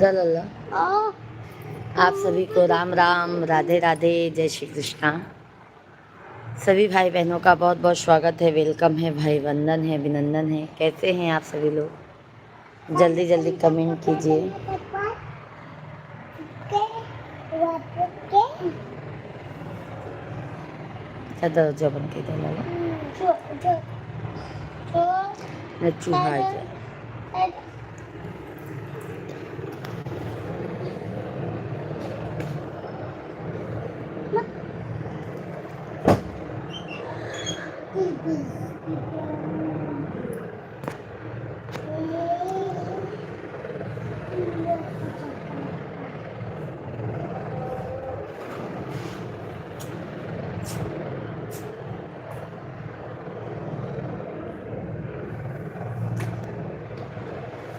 जल्ला आप सभी को राम राम, राधे राधे, जय श्री कृष्णा। सभी भाई बहनों का बहुत बहुत स्वागत है, वेलकम है भाई, वंदन है, अभिनंदन है। कैसे हैं आप सभी लोग? जल्दी जल्दी कमेंट कीजिए। क्या दरवाजा बंद के दिया चूहा जाए।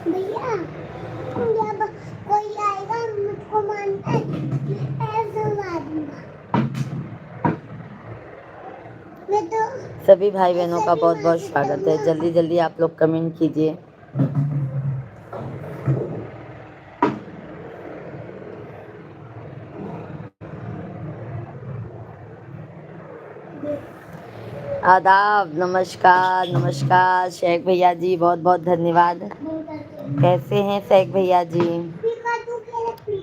भैया जब कोई आएगा मुझको मारना ऐसे मार दूंगा मैं तो। सभी भाई बहनों का बहुत बहुत स्वागत है। जल्दी जल्दी आप लोग कमेंट कीजिए। आदाब, नमस्कार नमस्कार शेख भैया जी, बहुत बहुत धन्यवाद। कैसे हैं शेख भैया जी?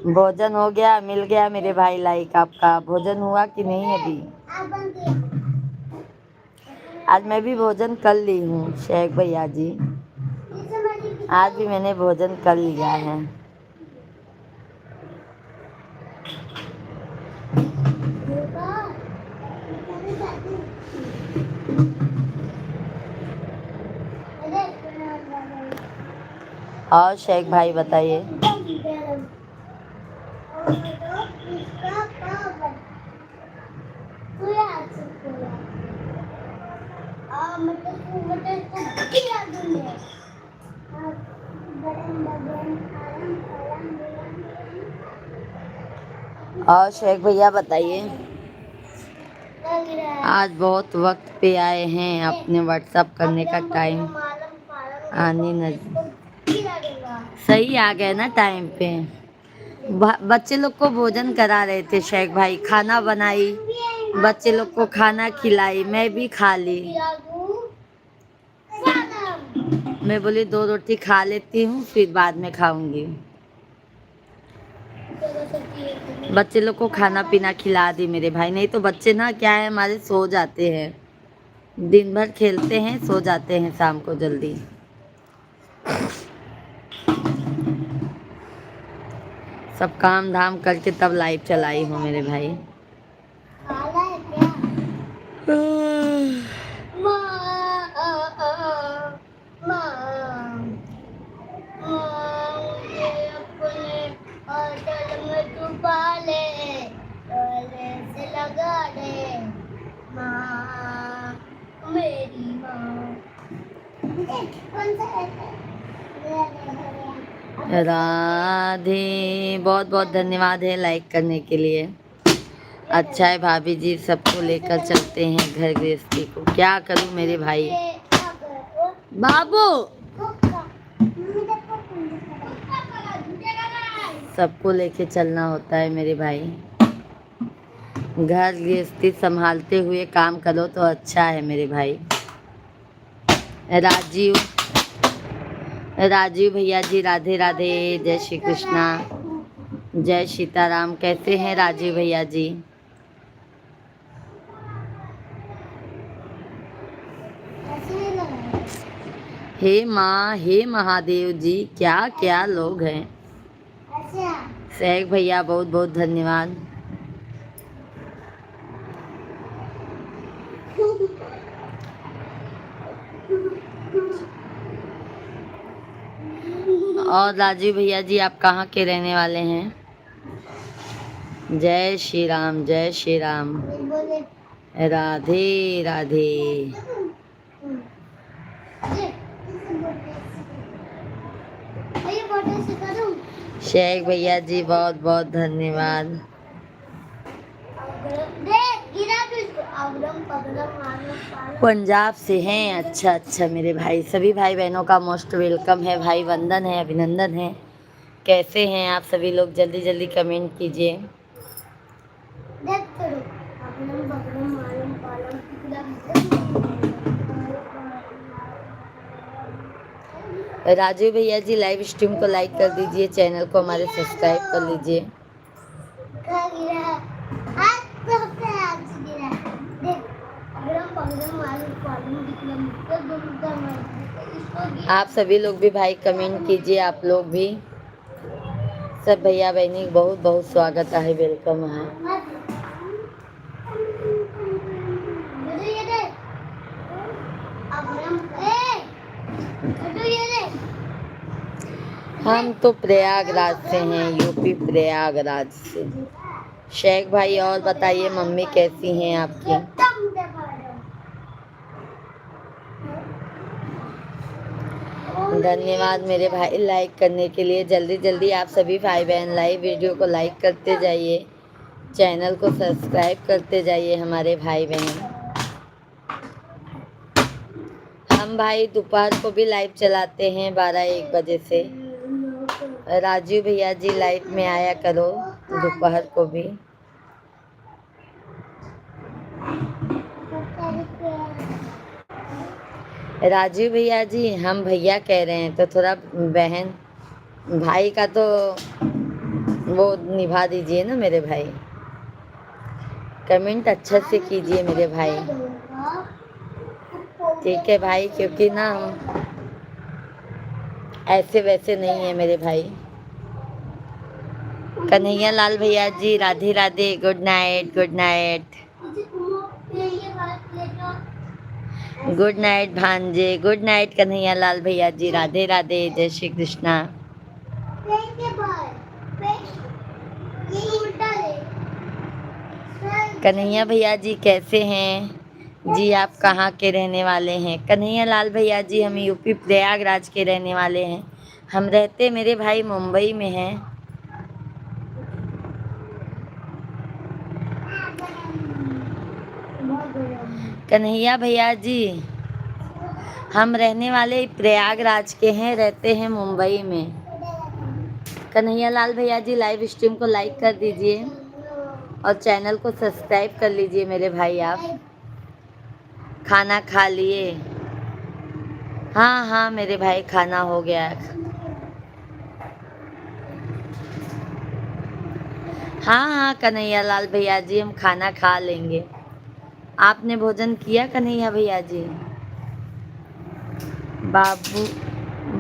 भोजन हो गया, मिल गया मेरे भाई लाइक आपका। भोजन हुआ कि नहीं अभी? आज मैं भी भोजन कर ली हूँ शेख भैया जी। आज भी मैंने भोजन कर लिया है। और शेख भाई बताइए। और शेख भैया बताइए। आज बहुत वक्त पे आए हैं, अपने व्हाट्सअप करने का टाइम आने नजर सही आ गए ना टाइम पे। बच्चे लोग को भोजन करा रहे थे शेख भाई, खाना बनाई, बच्चे लोग को खाना खिलाई, मैं भी खा ली। मैं बोली 2 रोटी खा लेती हूँ, फिर बाद में खाऊंगी। बच्चे लोग को खाना पीना खिला दी मेरे भाई। नहीं तो बच्चे ना क्या है, हमारे सो जाते हैं, दिन भर खेलते हैं, सो जाते हैं शाम को जल्दी। सब काम धाम करके तब लाइव चलाई हूँ मेरे भाई। राधे, बहुत बहुत धन्यवाद है लाइक करने के लिए। अच्छा है भाभी जी, सबको लेकर चलते हैं घर गृहस्थी को। क्या करूं मेरे भाई। बाबू, सबको लेके चलना होता है मेरे भाई। घर गृहस्थी संभालते हुए काम करो तो अच्छा है मेरे भाई। राजीव, राजीव भैया जी, राधे राधे, जय श्री कृष्णा, जय सीताराम। कैसे हैं राजीव भैया जी? हे माँ, हे महादेव जी, क्या क्या लोग हैं। शेख भैया बहुत बहुत धन्यवाद। और राजीव भैया जी, आप कहाँ के रहने वाले हैं? जय श्री राम, जय श्री राम, राधे राधे। शेख भैया जी बहुत बहुत धन्यवाद। पंजाब से हैं। अच्छा अच्छा मेरे भाई, सभी भाई बहनों का मोस्ट वेलकम है भाई, वंदन है, अभिनंदन है। कैसे हैं आप सभी लोग? जल्दी जल्दी कमेंट कीजिए। राजू भैया जी लाइव स्ट्रीम को लाइक कर दीजिए, चैनल को हमारे सब्सक्राइब कर लीजिए। आप सभी लोग भी भाई कमेंट कीजिए, आप लोग भी। सब भैया बहनी बहुत बहुत स्वागत है, वेलकम है। हम तो प्रयागराज से हैं, यूपी प्रयागराज से। शेख भाई और बताइए मम्मी कैसी हैं आपकी? धन्यवाद मेरे भाई लाइक करने के लिए। जल्दी जल्दी आप सभी भाई बहन लाइव वीडियो को लाइक करते जाइए, चैनल को सब्सक्राइब करते जाइए हमारे भाई बहन। हम भाई दोपहर को भी लाइव चलाते हैं 12-1 बजे से। राजू भैया जी लाइव में आया करो दोपहर को भी। राजू भैया जी हम भैया कह रहे हैं तो थोड़ा बहन भाई का तो वो निभा दीजिए ना मेरे भाई। कमेंट अच्छा से कीजिए मेरे भाई, ठीक है भाई, क्योंकि ना ऐसे वैसे नहीं है मेरे भाई। कन्हैया लाल भैया ji Radhe Radhe, good night, good night, good night भांजे, गुड नाइट कन्हैया लाल भैया जी, राधे राधे, जय श्री कृष्णा। कन्हैया भैया जी कैसे हैं जी? आप कहाँ के रहने वाले हैं? कन्हैया लाल भैया जी हम यूपी प्रयागराज के रहने वाले हैं। हम रहते मेरे भाई मुंबई में हैं। कन्हैया भैया जी हम रहने वाले प्रयागराज के हैं, रहते हैं मुंबई में। कन्हैया लाल भैया जी लाइव स्ट्रीम को लाइक कर दीजिए और चैनल को सब्सक्राइब कर लीजिए मेरे भाई। आप खाना खा लिए? हाँ हाँ मेरे भाई खाना हो गया। हाँ हाँ कन्हैया लाल भैया जी हम खाना खा लेंगे। आपने भोजन किया कन्हैया भैया जी?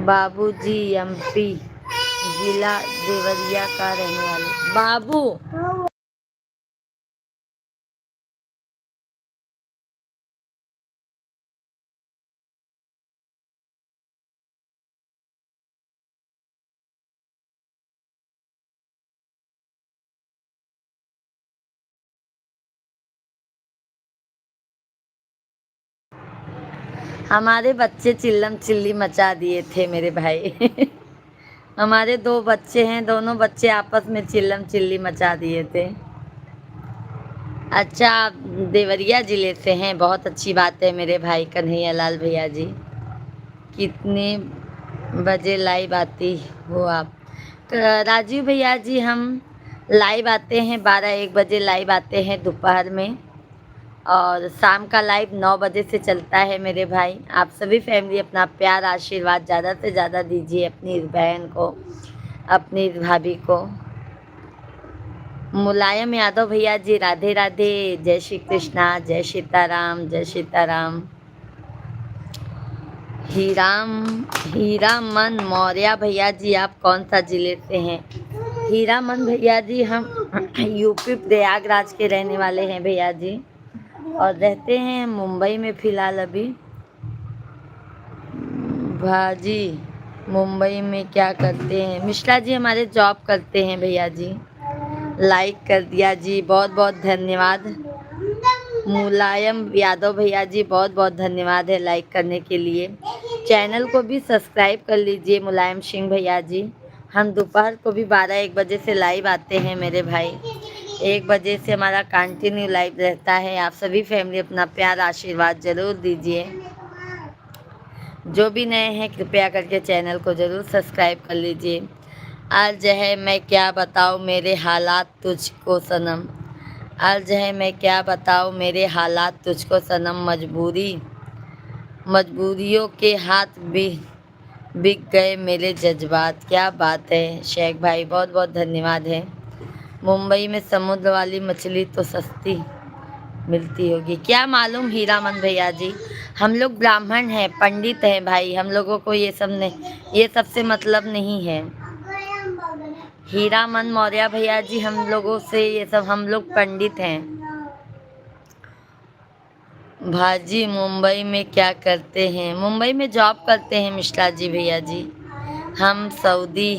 बाबूजी एमपी जिला देवरिया का रहने वाले। बाबू हमारे बच्चे चिल्लम चिल्ली मचा दिए थे मेरे भाई। हमारे 2 बच्चे हैं, दोनों बच्चे आपस में चिल्लम चिल्ली मचा दिए थे। अच्छा आप देवरिया ज़िले से हैं, बहुत अच्छी बात है मेरे भाई कन्हैया लाल भैया जी। कितने बजे लाइव आती हो आप? राजीव भैया जी हम लाइव आते हैं 12-1 बजे लाइव आते हैं दोपहर में, और शाम का लाइव 9 बजे से चलता है मेरे भाई। आप सभी फैमिली अपना प्यार आशीर्वाद ज़्यादा से ज़्यादा दीजिए अपनी बहन को, अपनी भाभी को। मुलायम यादव भैया जी राधे राधे, जय श्री कृष्णा, जय सीताराम, जय सीताराम। हीरामन मौर्य भैया जी आप कौन सा जिले से हैं? हीरामन भैया जी हम यूपी प्रयागराज के रहने वाले हैं भैया जी, और रहते हैं मुंबई में फ़िलहाल अभी। भाजी मुंबई में क्या करते हैं? मिश्रा जी हमारे जॉब करते हैं भैया जी। लाइक कर दिया जी, बहुत बहुत धन्यवाद। मुलायम यादव भैया जी बहुत बहुत धन्यवाद है लाइक करने के लिए। चैनल को भी सब्सक्राइब कर लीजिए मुलायम सिंह भैया जी। हम दोपहर को भी 12-1 बजे से लाइव आते हैं मेरे भाई। 1 बजे से हमारा कंटिन्यू लाइव रहता है। आप सभी फैमिली अपना प्यार आशीर्वाद ज़रूर दीजिए। जो भी नए हैं कृपया करके चैनल को ज़रूर सब्सक्राइब कर लीजिए। अर्ज है मैं क्या बताऊँ मेरे हालात तुझको सनम, अर्ज है मैं क्या बताऊँ मेरे हालात तुझको सनम, मजबूरियों के हाथ भी बिक गए मेरे जज्बात। क्या बात है शेख भाई, बहुत बहुत धन्यवाद है। मुंबई में समुद्र वाली मछली तो सस्ती मिलती होगी, क्या मालूम हीरामन भैया जी। हम लोग ब्राह्मण हैं, पंडित हैं भाई, हम लोगों को ये सब नहीं, ये सबसे मतलब नहीं है। हीरामन मौर्य भैया जी, हम लोगों से ये सब, हम लोग पंडित हैं। भाजी मुंबई में क्या करते हैं? मुंबई में जॉब करते हैं मिश्रा जी भैया जी। हम सऊदी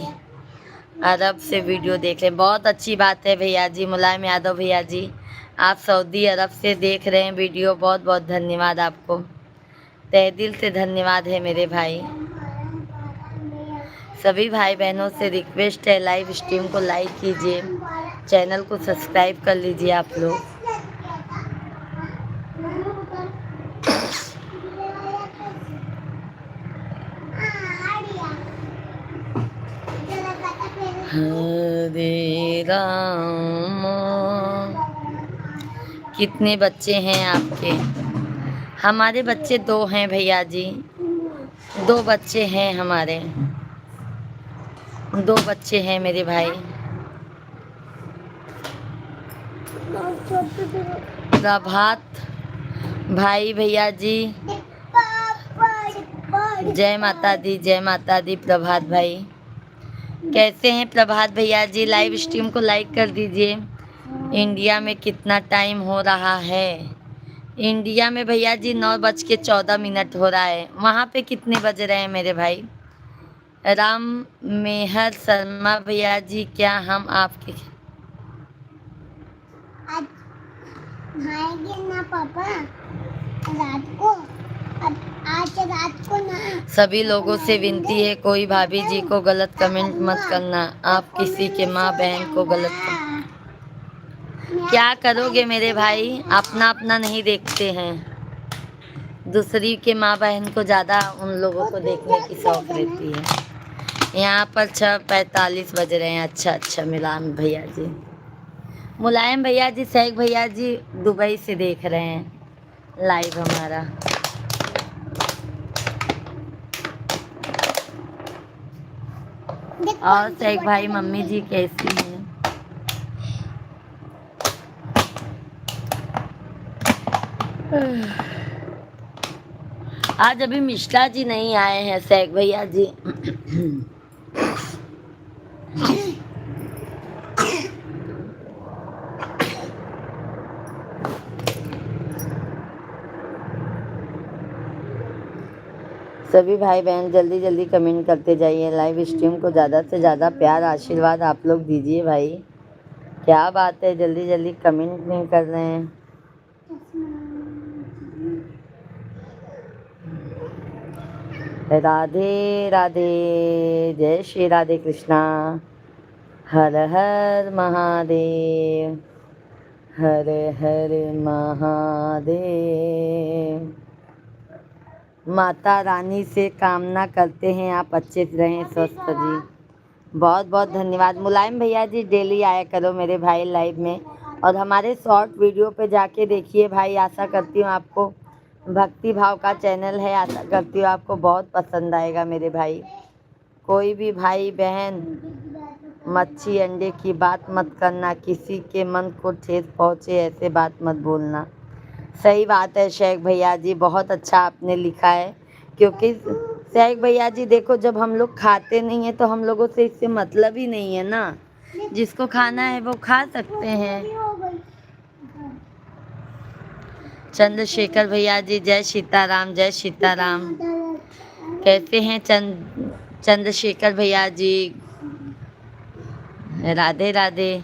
अरब से वीडियो देख रहे हैं, बहुत अच्छी बात है भैया जी। मुलायम यादव भैया जी, आप सऊदी अरब से देख रहे हैं वीडियो, बहुत बहुत धन्यवाद आपको, तहे दिल से धन्यवाद है मेरे भाई। सभी भाई बहनों से रिक्वेस्ट है लाइव स्ट्रीम को लाइक कीजिए, चैनल को सब्सक्राइब कर लीजिए आप लोग। हरे राम। कितने बच्चे हैं आपके? हमारे बच्चे 2 हैं भैया जी, 2 बच्चे हैं हमारे, 2 बच्चे हैं मेरे भाई। प्रभात भाई भैया जी, जय माता दी, जय माता दी। प्रभात भाई कैसे हैं? प्रभात भैया जी लाइव स्ट्रीम को लाइक कर दीजिए। इंडिया में कितना टाइम हो रहा है? इंडिया में भैया जी 9:14 हो रहा है। वहाँ पे कितने बज रहे हैं मेरे भाई? राम मेहर शर्मा भैया जी, क्या हम आपके आज नहाएंगे ना पापा रात को? अब आज रात को ना। सभी लोगों से विनती है कोई भाभी जी को गलत कमेंट मत करना, आप किसी के माँ बहन को क्या करोगे मेरे भाई? अपना अपना नहीं देखते हैं, दूसरी के माँ बहन को ज़्यादा उन लोगों को देखने की शौक रहती है। यहाँ पर 6:45 बज रहे हैं। अच्छा मुलायम भैया जी, मुलायम भैया जी, शेख भैया जी दुबई से देख रहे हैं लाइव हमारा। और शेख भाई मम्मी जी कैसी हैं? आज अभी मिश्रा जी नहीं आए हैं शेख भैया जी। सभी भाई बहन जल्दी जल्दी कमेंट करते जाइए, लाइव स्ट्रीम को ज़्यादा से ज़्यादा प्यार आशीर्वाद आप लोग दीजिए भाई। क्या बात है, जल्दी जल्दी कमेंट नहीं कर रहे हैं। राधे राधे, जय श्री राधे कृष्णा। हर हर महादेव, हर हर महादेव। माता रानी से कामना करते हैं आप अच्छे से रहें, स्वस्थ जी। बहुत बहुत धन्यवाद। मुलायम भैया जी डेली आया करो मेरे भाई लाइव में, और हमारे शॉर्ट वीडियो पे जाके देखिए भाई। आशा करती हूँ आपको, भक्ति भाव का चैनल है, आशा करती हूँ आपको बहुत पसंद आएगा मेरे भाई। कोई भी भाई बहन मच्छी अंडे की बात मत करना, किसी के मन को ठेस पहुँचे ऐसे बात मत बोलना। सही बात है शेख भैया जी, बहुत अच्छा आपने लिखा है। क्योंकि शेख भैया जी देखो, जब हम लोग खाते नहीं हैं तो हम लोगों से इससे मतलब ही नहीं है ना। जिसको खाना है वो खा सकते हैं। चंद्रशेखर भैया जी, जय सीताराम, जय सीताराम। कैसे हैं चंद्रशेखर भैया जी? राधे राधे।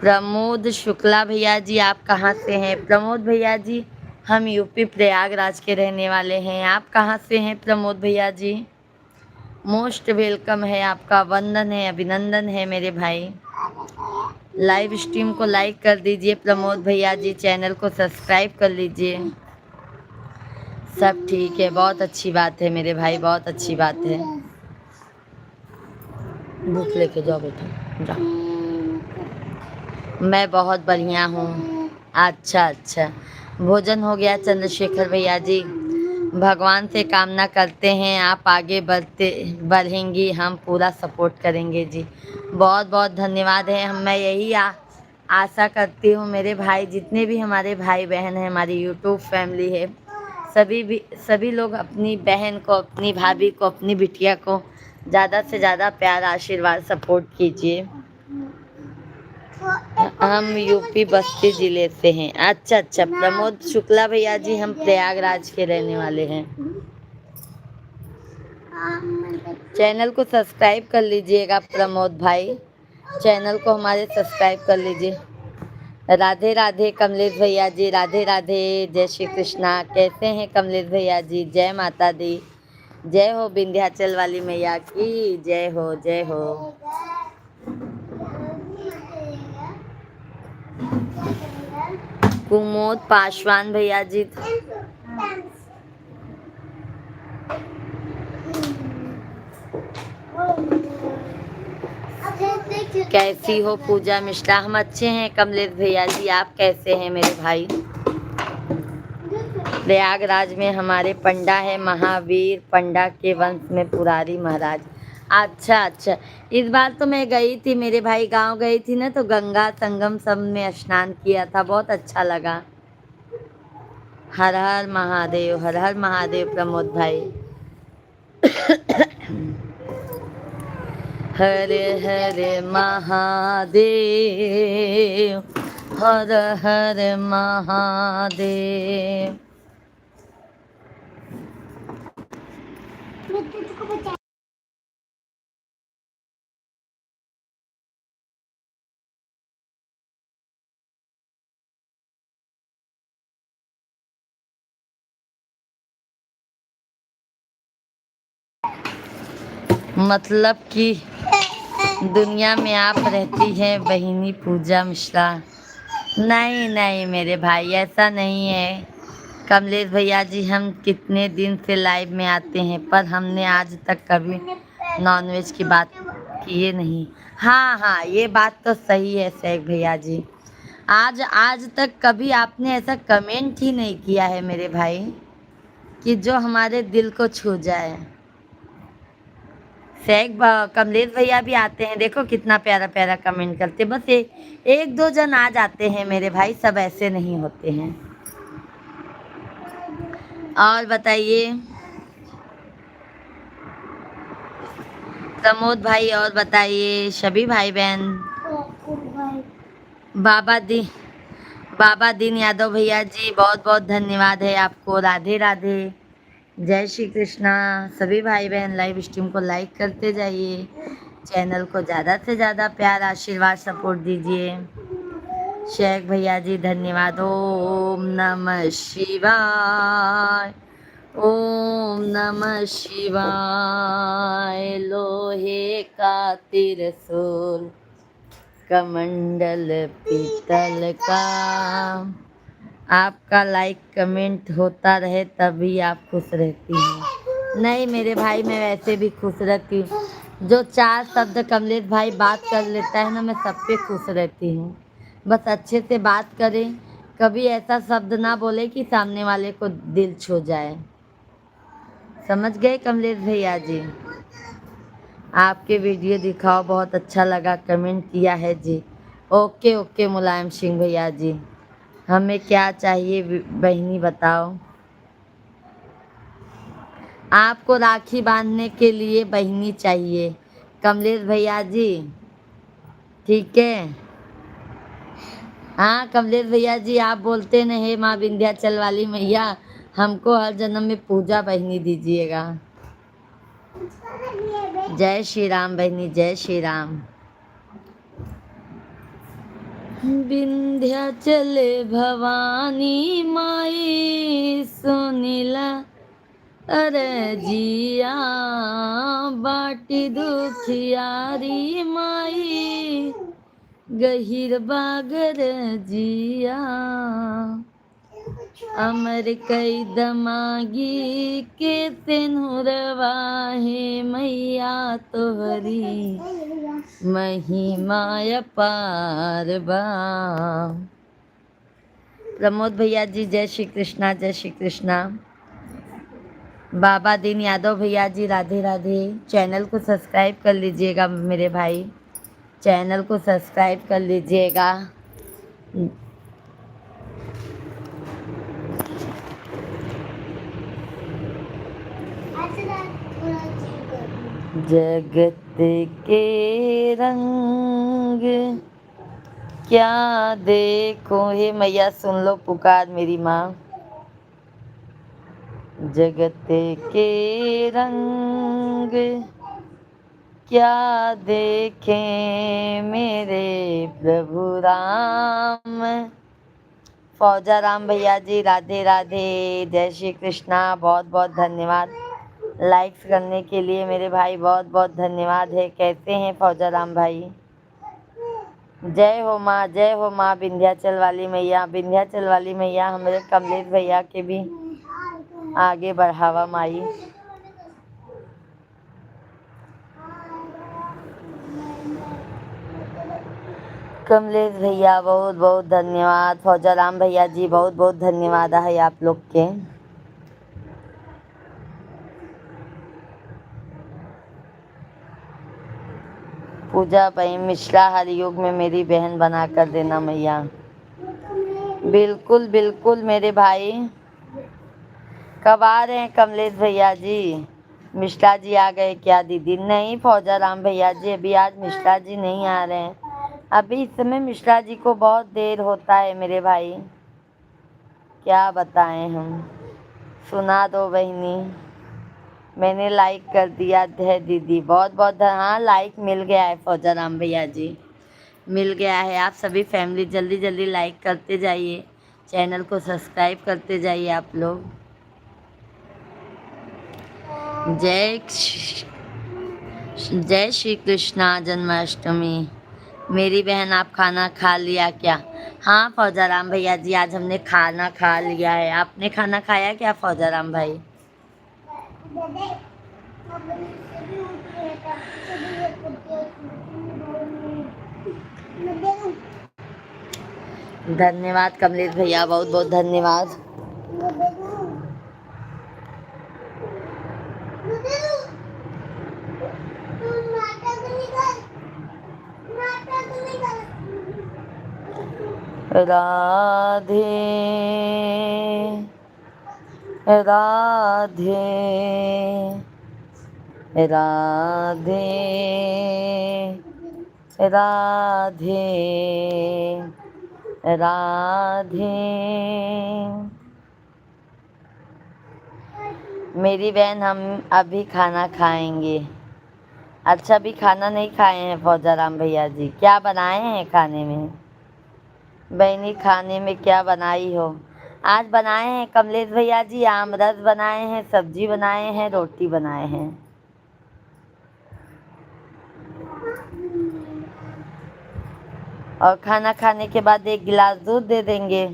प्रमोद शुक्ला भैया जी, आप कहाँ से हैं? प्रमोद भैया जी, हम यूपी प्रयागराज के रहने वाले हैं। आप कहाँ से हैं प्रमोद भैया जी? मोस्ट वेलकम है आपका, वंदन है, अभिनंदन है मेरे भाई। लाइव स्ट्रीम को लाइक कर दीजिए प्रमोद भैया जी, चैनल को सब्सक्राइब कर लीजिए। सब ठीक है, बहुत अच्छी बात है मेरे भाई, बहुत अच्छी बात है। बुक लेके जाओ बेटा, जाओ। मैं बहुत बढ़िया हूँ। अच्छा अच्छा, भोजन हो गया चंद्रशेखर भैया जी। भगवान से कामना करते हैं आप आगे बढ़ेंगी, हम पूरा सपोर्ट करेंगे जी। बहुत बहुत धन्यवाद है। मैं यही आशा करती हूँ मेरे भाई, जितने भी हमारे भाई बहन हैं, हमारी यूट्यूब फैमिली है, सभी लोग अपनी बहन को, अपनी भाभी को, अपनी बिटिया को ज़्यादा से ज़्यादा प्यार, आशीर्वाद, सपोर्ट कीजिए। हम यूपी बस्ती जिले से हैं। अच्छा अच्छा, प्रमोद शुक्ला भैया जी, हम प्रयागराज के रहने वाले हैं। चैनल को सब्सक्राइब कर लीजिएगा प्रमोद भाई, चैनल को हमारे सब्सक्राइब कर लीजिए। राधे राधे कमलेश भैया जी, राधे राधे, जय श्री कृष्णा। कैसे हैं कमलेश भैया जी? जय माता दी, जय हो विंध्याचल वाली मैया की, जय हो जय हो। कुमोद पासवान भैया जी, कैसी हो पूजा मिश्रा? हम अच्छे हैं कमलेश भैया जी, आप कैसे हैं मेरे भाई? प्रयागराज में हमारे पंडा है, महावीर पंडा के वंश में पुरारी महाराज। अच्छा अच्छा, इस बार तो मैं गई थी मेरे भाई, गांव गई थी ना, तो गंगा संगम सब में स्नान किया था, बहुत अच्छा लगा। हर हर महादेव, हर हर महादेव प्रमोद भाई। हर हर महादेव, हर हर महादेव। मतलब कि दुनिया में आप रहती हैं बहिनी पूजा मिश्रा? नहीं नहीं मेरे भाई, ऐसा नहीं है कमलेश भैया जी। हम कितने दिन से लाइव में आते हैं, पर हमने आज तक कभी नॉनवेज की बात किए नहीं। हाँ हाँ, ये बात तो सही है शेख भैया जी। आज आज तक कभी आपने ऐसा कमेंट ही नहीं किया है मेरे भाई कि जो हमारे दिल को छू जाए। कमलेश भैया भी आते हैं, देखो कितना प्यारा प्यारा कमेंट करते, बस एक दो जन आ जाते हैं मेरे भाई, सब ऐसे नहीं होते हैं। और बताइए प्रमोद भाई, और बताइए सभी भाई बहन। बाबा दी बाबा दीन यादव भैया जी, बहुत बहुत धन्यवाद है आपको। राधे राधे, जय श्री कृष्णा। सभी भाई बहन लाइव स्ट्रीम को लाइक करते जाइए, चैनल को ज़्यादा से ज़्यादा प्यार, आशीर्वाद, सपोर्ट दीजिए। शेख भैया जी धन्यवाद। ओम नमः शिवाय, ओम नमः शिवाय। लोहे का त्रिशूल, कमंडल पीतल का। आपका लाइक कमेंट होता रहे तभी आप खुश रहती हैं। नहीं मेरे भाई, मैं वैसे भी खुश रहती हूँ। जो चार शब्द कमलेश भाई बात कर लेता है ना, मैं सब पे खुश रहती हूँ। बस अच्छे से बात करें, कभी ऐसा शब्द ना बोले कि सामने वाले को दिल छू जाए। समझ गए कमलेश भैया जी? आपके वीडियो दिखाओ, बहुत अच्छा लगा, कमेंट किया है जी। ओके ओके मुलायम सिंह भैया जी, हमें क्या चाहिए बहनी बताओ? आपको राखी बांधने के लिए बहनी चाहिए कमलेश भैया जी, ठीक है? हाँ कमलेश भैया जी, आप बोलते न हे माँ विंध्याचल वाली मैया, हमको हर जन्म में पूजा बहनी दीजिएगा। जय श्री राम बहनी, जय श्री राम। विंध्याचल भवानी माई सुनीला, अरे जिया बाटी दुखियारी माई, गहिर बागर जिया अमर कई दमागी के सिनुरवा है मैया तोहरी महिमा अपार बा। प्रमोद भैया जी जय श्री कृष्णा, जय श्री कृष्णा। बाबा दीन यादव भैया जी राधे राधे। चैनल को सब्सक्राइब कर लीजिएगा मेरे भाई, चैनल को सब्सक्राइब कर लीजिएगा। जगत के रंग क्या देखो, हे मैया सुन लो पुकार मेरी माँ। जगत के रंग क्या देखें मेरे प्रभु राम। फौजा राम भैया जी राधे राधे, जय श्री कृष्णा। बहुत बहुत धन्यवाद लाइक्स करने के लिए मेरे भाई, बहुत बहुत धन्यवाद है। कैसे हैं फौजा राम भाई? जय हो माँ, जय हो माँ विंध्याचल वाली मैया। विंध्याचल वाली मैया हमारे कमलेश भैया के भी आगे बढ़ावा माई। कमलेश भैया बहुत बहुत धन्यवाद। फौजा राम भैया जी बहुत बहुत धन्यवाद है आप लोग के। पूजा भाई मिश्रा हरियोग में मेरी बहन बना कर देना मैया। बिल्कुल बिल्कुल मेरे भाई। कब आ रहे हैं कमलेश भैया जी? मिश्रा जी आ गए क्या दीदी? नहीं फौजा राम भैया जी, अभी आज मिश्रा जी नहीं आ रहे हैं। अभी इस समय मिश्रा जी को बहुत देर होता है मेरे भाई, क्या बताएं हम। सुना दो बहनी। मैंने लाइक कर दिया है दीदी, बहुत बहुत हाँ लाइक मिल गया है फौजा राम भैया जी, मिल गया है। आप सभी फैमिली जल्दी जल्दी लाइक करते जाइए, चैनल को सब्सक्राइब करते जाइए आप लोग। जय श्री कृष्णा जन्माष्टमी। मेरी बहन आप खाना खा लिया क्या? हाँ फौजा राम भैया जी आज हमने खाना खा लिया है। आपने खाना खाया क्या फौजा राम भाई? धन्यवाद कमलेश भैया, बहुत बहुत धन्यवाद। राधे राधे राधे राधे राधे। मेरी बहन हम अभी खाना खाएंगे। अच्छा अभी खाना नहीं खाए हैं फौजा राम भैया जी? क्या बनाए हैं खाने में? बहनी खाने में क्या बनाई हो? आज बनाए हैं कमलेश भैया जी आमरस बनाए हैं, सब्जी बनाए हैं, रोटी बनाए हैं। और खाना खाने के बाद एक गिलास दूध दे देंगे।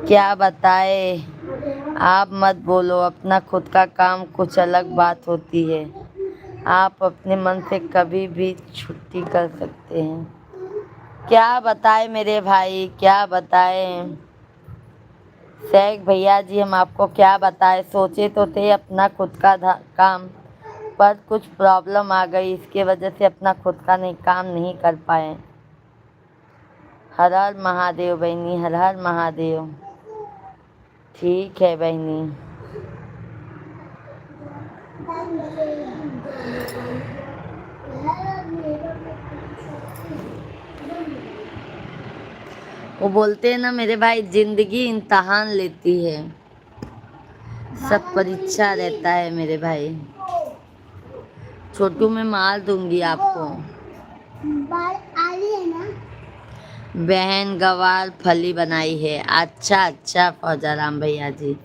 क्या बताए, आप मत बोलो, अपना खुद का काम कुछ अलग बात होती है। आप अपने मन से कभी भी छुट्टी कर सकते हैं। क्या बताए मेरे भाई, क्या बताए शेख भैया जी, हम आपको क्या बताए। सोचे तो थे अपना खुद का काम, पर कुछ प्रॉब्लम आ गई, इसके वजह से अपना खुद का काम नहीं कर पाए। हर हर महादेव बहनी, हर हर महादेव। ठीक है बहनी। वो बोलते हैं ना मेरे भाई, जिंदगी इम्तहान लेती है, सब परीक्षा रहता है मेरे भाई। छोटू मैं मार दूंगी आपको। बहन गवार फली बनाई है। अच्छा अच्छा फौजा राम भैया जी।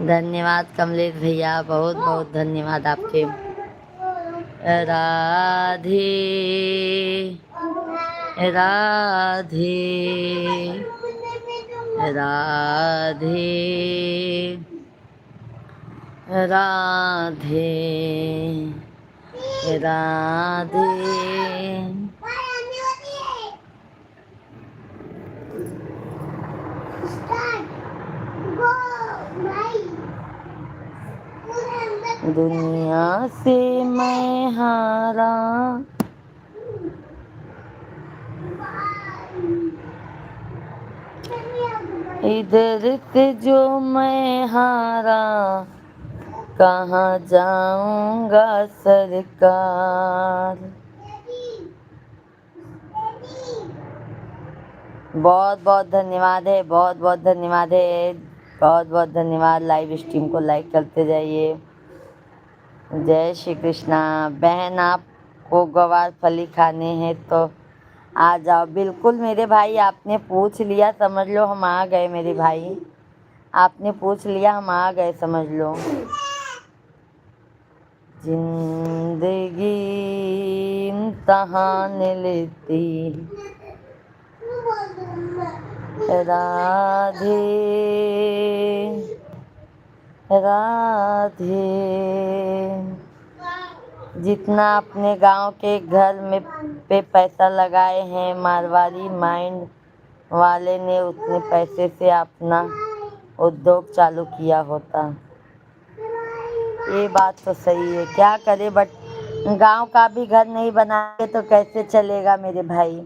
धन्यवाद कमलेश भैया, बहुत बहुत धन्यवाद आपके। राधे राधे राधे राधे राधे। दुनिया से मैं हारा, इधर से जो मैं हारा, कहाँ जाऊंगा सरकार। बहुत बहुत धन्यवाद है, बहुत बहुत धन्यवाद है, बहुत बहुत धन्यवाद। लाइव स्ट्रीम को लाइक करते जाइए। जय श्री कृष्णा। बहन आपको गवार फली खाने हैं तो आ जाओ। बिल्कुल मेरे भाई, आपने पूछ लिया, समझ लो हम आ गए मेरे भाई। आपने पूछ लिया, हम आ गए, समझ लो। जिंदगी इम्तहान लेती राधे राधे। जितना अपने गांव के घर में पे पैसा लगाए हैं मारवाड़ी माइंड वाले ने, उतने पैसे से अपना उद्योग चालू किया होता। ये बात तो सही है, क्या करे, बट गांव का भी घर नहीं बनाए तो कैसे चलेगा मेरे भाई।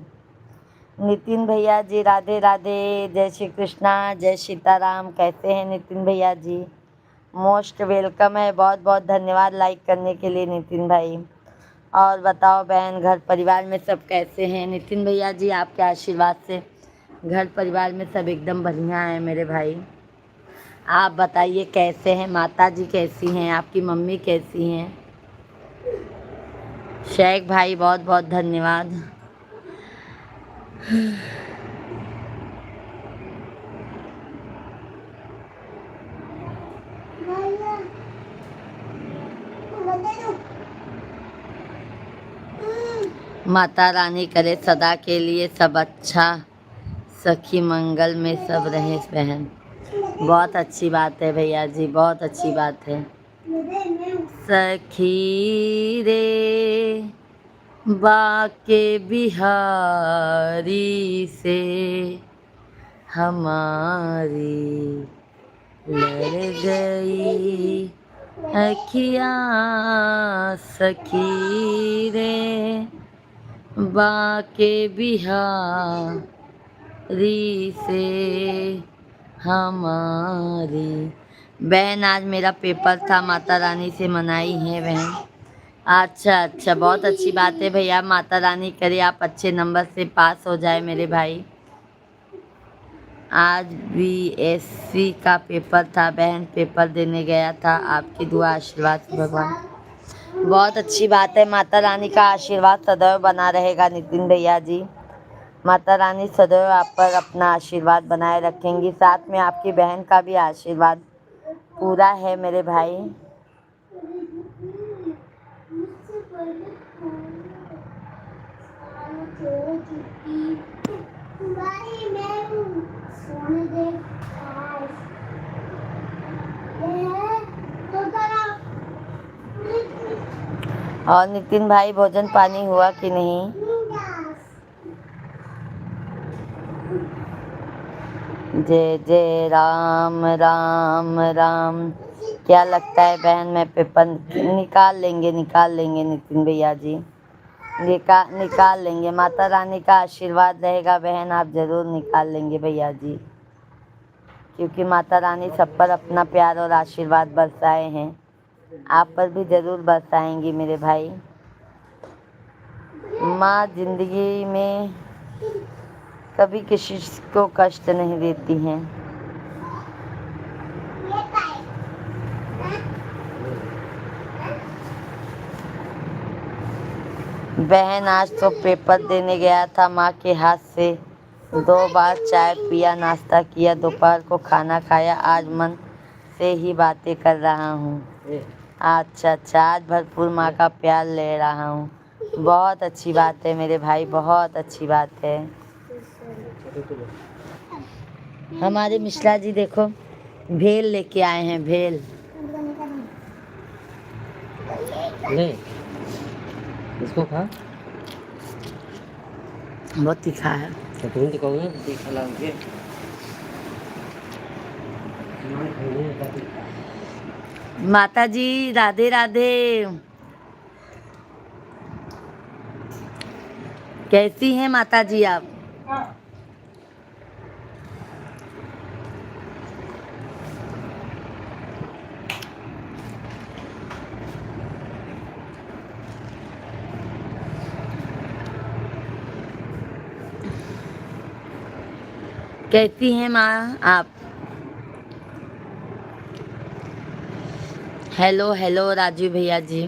नितिन भैया जी राधे राधे, जय श्री कृष्णा, जय सीताराम। कैसे हैं नितिन भैया जी? मोस्ट वेलकम है, बहुत बहुत धन्यवाद लाइक करने के लिए नितिन भाई। और बताओ बहन, घर परिवार में सब कैसे हैं? नितिन भैया जी आपके आशीर्वाद से घर परिवार में सब एकदम बढ़िया है मेरे भाई। आप बताइए कैसे हैं? माता जी कैसी हैं? आपकी मम्मी कैसी हैं? शेख भाई बहुत बहुत धन्यवाद। माता रानी करे सदा के लिए सब अच्छा, सखी मंगल में सब रहे बहन। बहुत अच्छी बात है भैया जी, बहुत अच्छी बात है। सखी रे बाके बिहारी से हमारी लड़ गई अखियाँ, सखी रे बाके बिहारी से हमारी। बहन आज मेरा पेपर था, माता रानी से मनाई है बहन। अच्छा अच्छा, बहुत अच्छी बात है भैया, माता रानी करे आप अच्छे नंबर से पास हो जाए मेरे भाई। आज बीएससी का पेपर था बहन, पेपर देने गया था। आपकी दुआ आशीर्वाद से भगवान। बहुत अच्छी बात है, माता रानी का आशीर्वाद सदैव बना रहेगा नितिन भैया जी। माता रानी सदैव आप पर अपना आशीर्वाद बनाए रखेंगी, साथ में आपकी बहन का भी आशीर्वाद पूरा है मेरे भाई। और नितिन भाई भोजन पानी हुआ कि नहीं? जय जय राम राम राम। क्या लगता है बहन, मैं पेपर निकाल लेंगे नितिन भैया जी, निकाल लेंगे। माता रानी का आशीर्वाद रहेगा बहन, आप जरूर निकाल लेंगे भैया जी, क्योंकि माता रानी सब पर अपना प्यार और आशीर्वाद बरसाए हैं, आप पर भी जरूर बरसाएंगी मेरे भाई। माँ जिंदगी में कभी किसी को कष्ट नहीं देती हैं। बहन आज तो पेपर देने गया था माँ के हाथ से। 2 बार चाय पिया, नाश्ता किया, दोपहर को खाना खाया। आज मन से ही बातें कर रहा हूँ। अच्छा अच्छा, आज भरपूर माँ का प्यार ले रहा हूँ। बहुत अच्छी बात है मेरे भाई, बहुत अच्छी बात है। हमारे मिश्रा जी देखो भेल लेके आए हैं, भेल। ले इसको खा। बहुत तीखा है। तो तुम तो कहो ना तीखा ला के। माता जी राधे राधे। कैसी हैं माता जी आप? कैसी हैं माँ आप? हेलो हेलो राजू भैया जी।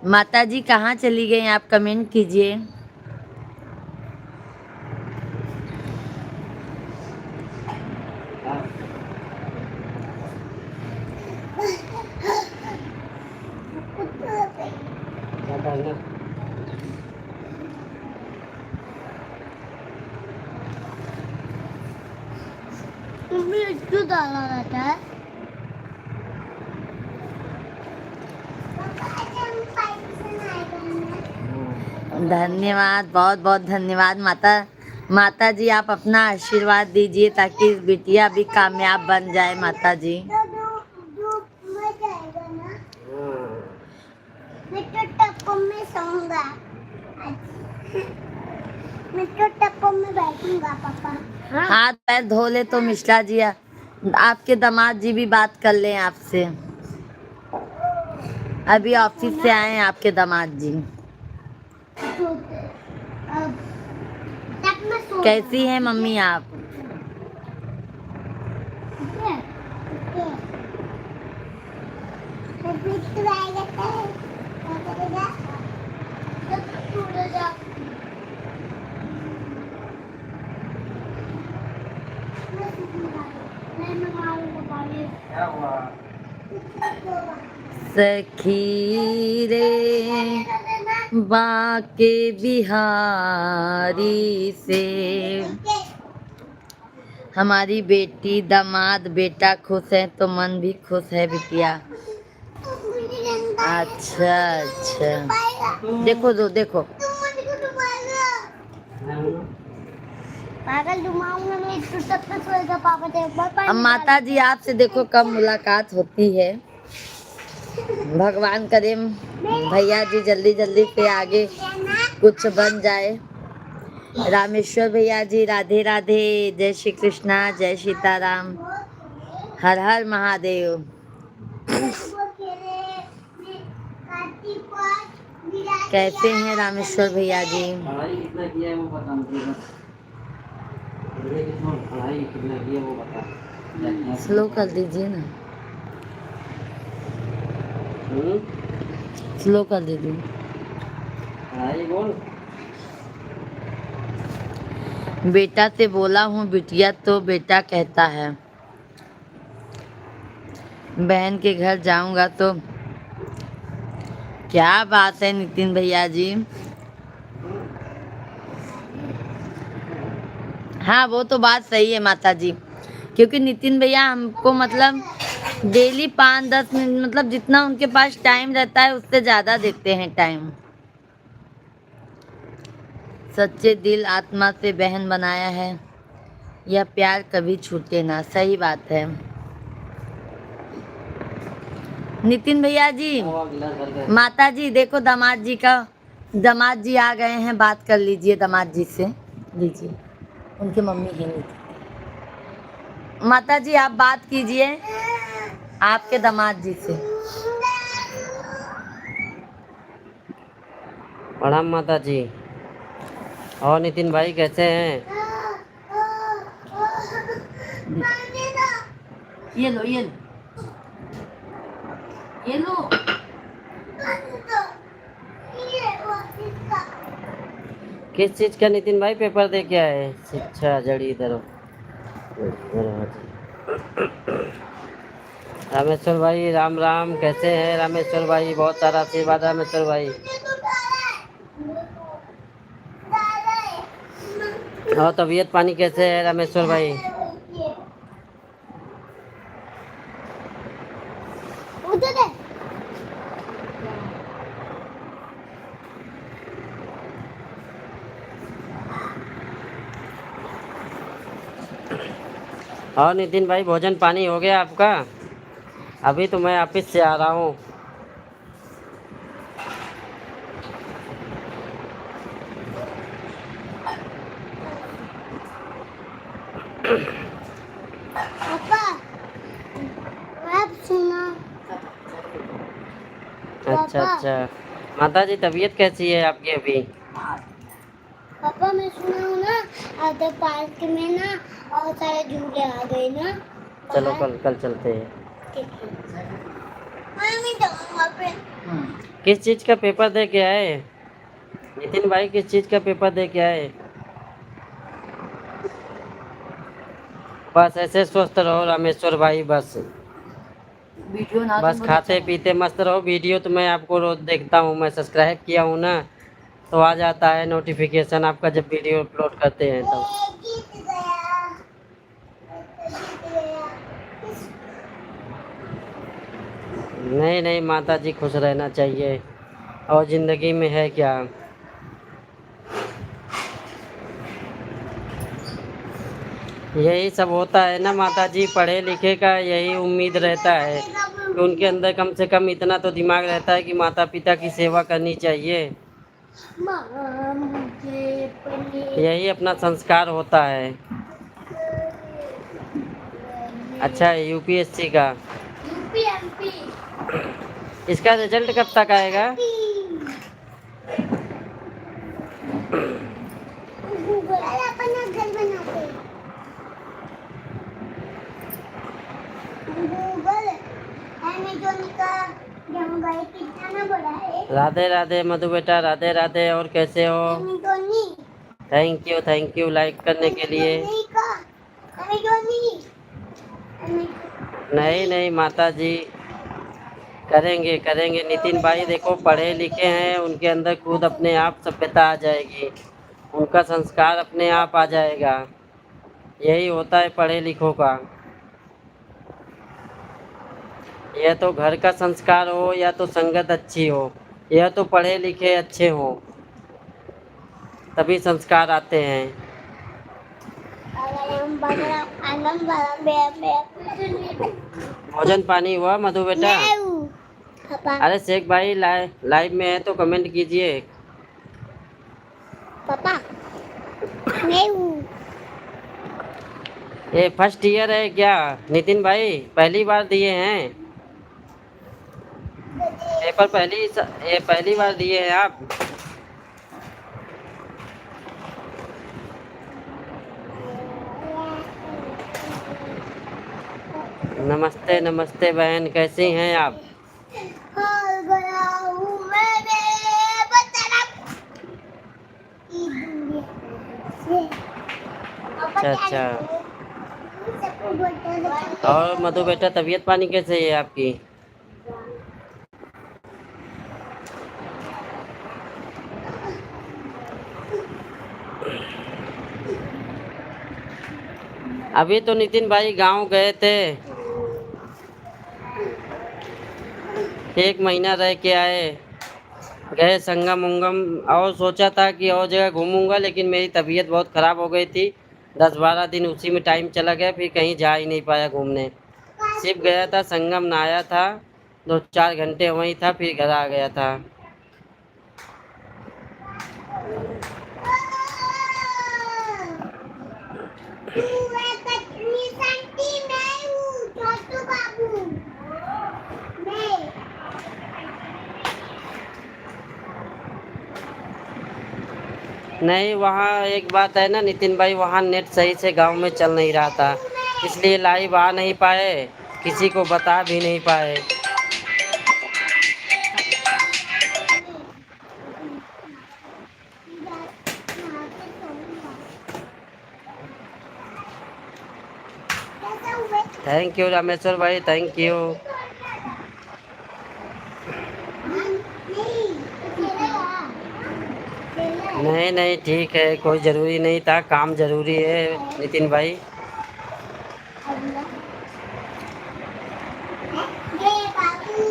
माता जी कहाँ चली गई आप कमेंट कीजिए। क्यों डाला रहता है? धन्यवाद, बहुत बहुत धन्यवाद माता जी। आप अपना आशीर्वाद दीजिए ताकि बिटिया भी कामयाब बन जाए माता जी। में जाएगा ना? मैं तो टप्पो में सोऊंगा। मैं तो टप्पो में बैठूंगा पापा। हाथ पैर धो ले तो मिश्रा जी आपके दामाद जी भी बात कर लें आपसे। अभी ऑफिस से आए हैं आपके दामाद जी। कैसी हैं मम्मी आप? सखी रे बाके बिहारी से हमारी बेटी दामाद बेटा खुश है तो मन भी खुश है बिटिया। अच्छा अच्छा, देखो देखो पागल घुमाऊंगा मैं इस तक पे सोएगा पापा तेरे अब माता जी आपसे देखो कब मुलाकात होती है। भगवान करे भैया जी जल्दी जल्दी से आगे कुछ बन जाए। रामेश्वर भैया जी राधे राधे, जय श्री कृष्णा, जय सीताराम, हर हर महादेव। कैसे हैं रामेश्वर भैया जी? पढ़ाई कितना किया है वो बता मुझे। पढ़ाई कितना किया वो बता। स्लो कर दीजिए ना, स्लो कर दीजिए। पढ़ाई बोल। बेटा से बोला हूँ बिटिया तो बेटा कहता है। बहन के घर जाऊंगा तो क्या बात है नितिन भैया जी। हाँ वो तो बात सही है माता जी, क्योंकि नितिन भैया हमको मतलब डेली 5-10 मिनट मतलब जितना उनके पास टाइम रहता है उससे ज़्यादा देते हैं टाइम। सच्चे दिल आत्मा से बहन बनाया है, यह प्यार कभी छूटे ना। सही बात है नितिन भैया जी। माता जी देखो दामाद जी आ गए हैं, बात कर लीजिए दामाद जी से। लीजिए, उनकी मम्मी है नहीं। माता जी आप बात कीजिए आपके दामाद जी से। प्रणाम माता जी। और नितिन भाई कैसे हैं? ये लो ये लो ये लो। किस चीज का नितिन भाई पेपर दे के आए? शिक्षा जड़ी इधर रामेश्वर भाई राम राम, कैसे हैं रामेश्वर भाई? बहुत सारा आशीर्वाद रामेश्वर भाई। और तबीयत पानी कैसे है रामेश्वर भाई? उधर है। और नितिन भाई भोजन पानी हो गया आपका? अभी तो मैं ऑफिस से आ रहा हूँ। पापा आप सुना। अच्छा अच्छा, माता जी तबीयत कैसी है आपकी अभी? पापा मैं सुना हूँ ना, आधे पार्क में ना और सारे झूले आ गए ना। चलो बाहर। कल चलते हैं। ठीक है। मैं जाऊँगा पे। किस चीज का पेपर दे के आए नितिन भाई? किस चीज का पेपर दे के आए? बस ऐसे स्वस्थ रहो रामेश्वर भाई, बस वीडियो ना बस खाते पीते मस्त रहो। वीडियो तो मैं आपको रोज देखता हूँ, मैं सब्सक्राइब किया हूँ ना, तो आ जाता है नोटिफिकेशन आपका जब वीडियो अपलोड करते हैं तब। जीत गया। जीत गया। नहीं नहीं माता जी, खुश रहना चाहिए और जिंदगी में है क्या। यही सब होता है ना माता जी, पढ़े लिखे का यही उम्मीद रहता है कि उनके अंदर कम से कम इतना तो दिमाग रहता है कि माता पिता की सेवा करनी चाहिए। माँ मुझे पनीर। यही अपना संस्कार होता है। अच्छा यूपीएससी का यूपीएमपी। इसका रिजल्ट कब तक आएगा? गूगल अपना घर बनाते। गूगल अमेज़न का जंगल कितना ना बड़ा है। राधे राधे मधु बेटा, राधे राधे। और कैसे हो? अमेज़ोनी। थैंक यू लाइक करने के लिए। अमेज़ोनी का। अमेज़ोनी। नहीं नहीं माता जी, करेंगे करेंगे। नितिन भाई देखो पढ़े लिखे हैं, उनके अंदर खुद अपने आप सभ्यता आ जाएगी, उनका संस्कार अपने आप आ जाएगा। यही होता है पढ़े लिखों का। यह तो घर का संस्कार हो या तो संगत अच्छी हो, यह तो पढ़े लिखे अच्छे हो तभी संस्कार आते हैं। भोजन पानी हुआ मधु बेटा? पापा। अरे शेख भाई लाइव में है तो कमेंट कीजिए। पापा नहीं। ये फर्स्ट ईयर है क्या नितिन भाई? पहली बार दिए हैं पेपर? ये पहली बार दिए हैं आप? नमस्ते नमस्ते बहन, कैसी हैं आप? हार गया हूँ मैंने बताना। अच्छा अच्छा। और मधु बेटा तबीयत पानी कैसे है आपकी? अभी तो नितिन भाई गांव गए थे, 1 महीना रह के आए, गए संगम उंगम, और सोचा था कि और जगह घूमूंगा, लेकिन मेरी तबीयत बहुत ख़राब हो गई थी। 10-12 दिन उसी में टाइम चला गया, फिर कहीं जा ही नहीं पाया घूमने। सिर्फ गया था संगम, नहाया था, 2-4 घंटे वहीं था, फिर घर आ गया था। नहीं वहाँ एक बात है ना नितिन भाई, वहाँ नेट सही से गांव में चल नहीं रहा था, इसलिए लाइव आ नहीं पाए, किसी को बता भी नहीं पाए। थैंक यू रामेश्वर भाई, थैंक यू। नहीं अकेला अकेला नहीं नहीं ठीक है, कोई ज़रूरी नहीं था, काम ज़रूरी है नितिन भाई। अल्लाह ये बाबू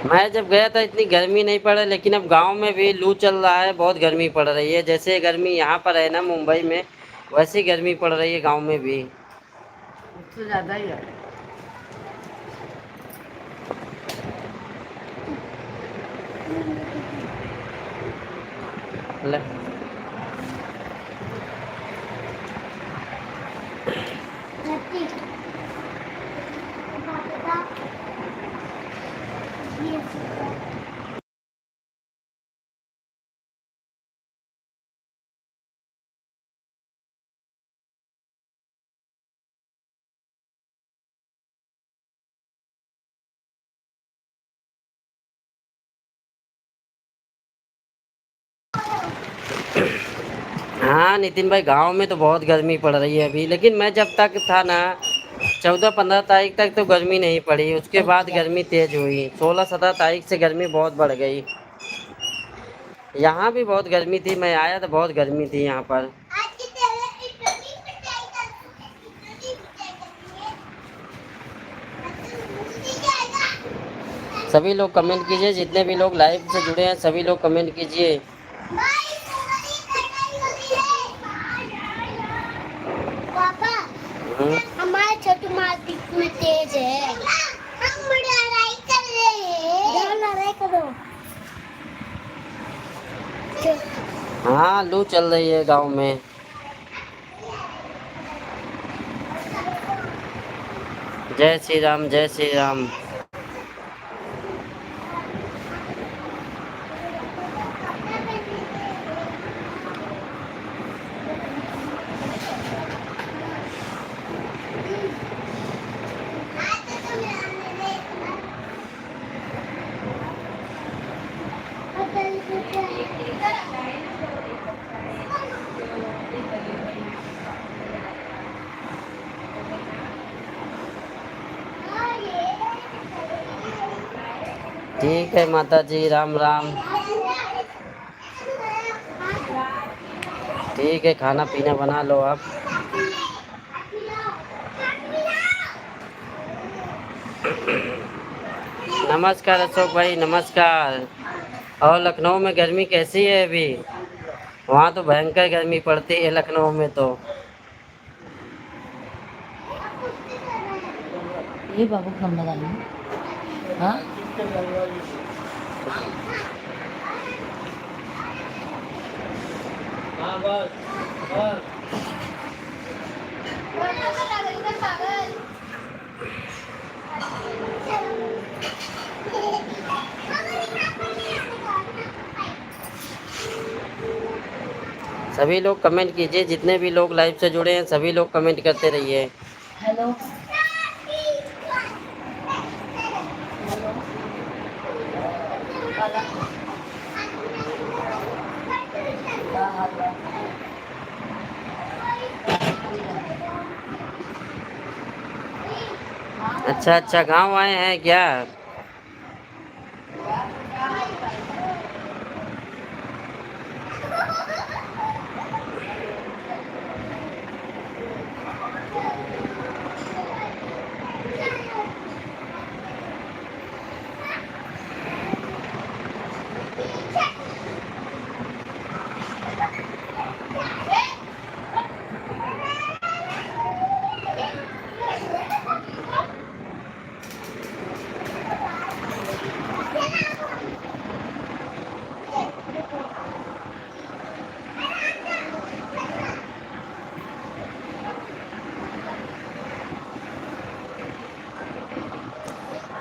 मैं जब गया था इतनी गर्मी नहीं पड़ा, लेकिन अब गांव में भी लू चल रहा है, बहुत गर्मी पड़ रही है। जैसे गर्मी यहाँ पर है ना मुंबई में, वैसी गर्मी पड़ रही है गांव में भी। उससे ज़्यादा ही है। ले। नती पापा ये हाँ नितिन भाई, गांव में तो बहुत गर्मी पड़ रही है अभी, लेकिन मैं जब तक था ना 14-15 तारीख तक तो गर्मी नहीं पड़ी, उसके बाद गर्मी तेज हुई। 16-17 तारीख से गर्मी बहुत बढ़ गई। यहाँ भी बहुत गर्मी थी, मैं आया तो बहुत गर्मी थी यहाँ पर। आज की तेरे इतनी पिटाई करनी है मुझे जाएगा सभी लोग कमेंट कीजिए, जितने भी लोग लाइव से जुड़े हैं सभी लोग कमेंट कीजिए। भाई तुम्हारी पिटाई होती है पापा हम्म, हमारे छोटू मार्केट में तेज है हम लड़ाई कर रहे हैं लड़ाई करो हाँ लू चल रही है गांव में। जय श्री राम, जय श्री राम। ठीक है माता जी, राम राम। ठीक है, खाना पीना बना लो आप। नमस्कार अशोक भाई, नमस्कार। और लखनऊ में गर्मी कैसी है अभी? वहाँ तो भयंकर गर्मी पड़ती है लखनऊ में तो। ये बाबू का नंबर आया। हाँ सभी लोग कमेंट कीजिए, जितने भी लोग लाइव से जुड़े हैं सभी लोग कमेंट करते रहिए। हेलो अच्छा अच्छा, गांव आए हैं क्या?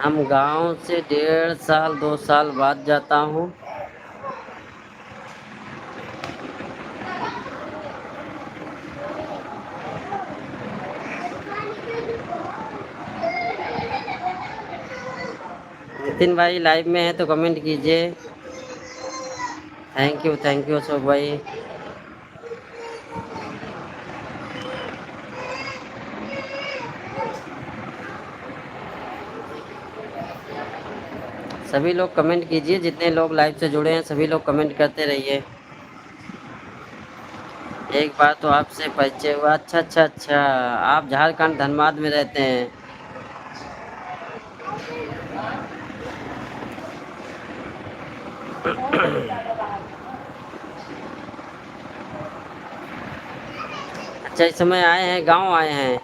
हम गांव से 1.5 साल 2 साल बाद जाता हूँ। नितिन भाई लाइव में है तो कमेंट कीजिए। थैंक यू अशोक भाई। सभी लोग कमेंट कीजिए, जितने लोग लाइव से जुड़े हैं सभी लोग कमेंट करते रहिए। एक बार तो आपसे परिचय हुआ। अच्छा अच्छा अच्छा, आप झारखंड धनबाद में रहते हैं। अच्छा, इस समय आए हैं, गांव आए हैं।